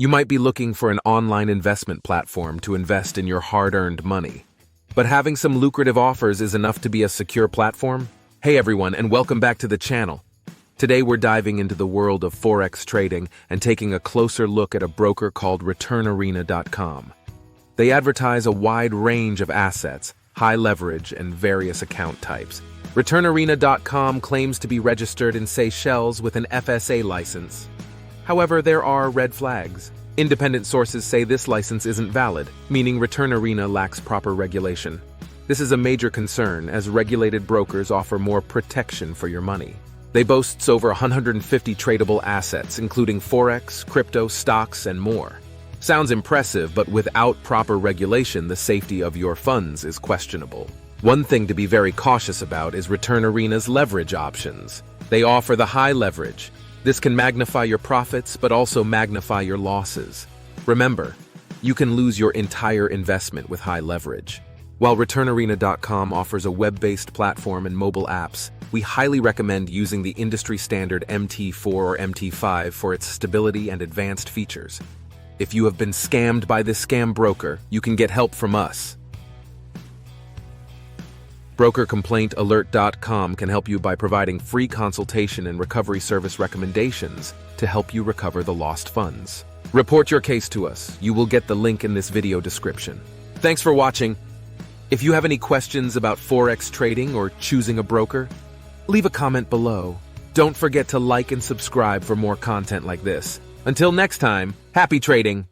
You might be looking for an online investment platform to invest in your hard-earned money. But having some lucrative offers is enough to be a secure platform? Hey everyone, and welcome back to the channel. Today we're diving into the world of Forex trading and taking a closer look at a broker called ReturnArena.com. They advertise a wide range of assets, high leverage, and various account types. ReturnArena.com claims to be registered in Seychelles with an FSA license. However, there are red flags. Independent sources say this license isn't valid, meaning ReturnArena lacks proper regulation. This is a major concern, as regulated brokers offer more protection for your money. They boast over 150 tradable assets, including Forex, crypto, stocks, and more. Sounds impressive, but without proper regulation, the safety of your funds is questionable. One thing to be very cautious about is ReturnArena's leverage options. They offer the high leverage. This can magnify your profits, but also magnify your losses. Remember, you can lose your entire investment with high leverage. While ReturnArena.com offers a web-based platform and mobile apps, we highly recommend using the industry-standard MT4 or MT5 for its stability and advanced features. If you have been scammed by this scam broker, you can get help from us. BrokerComplaintAlert.com can help you by providing free consultation and recovery service recommendations to help you recover the lost funds. Report your case to us. You will get the link in this video description. Thanks for watching. If you have any questions about Forex trading or choosing a broker, leave a comment below. Don't forget to like and subscribe for more content like this. Until next time, happy trading!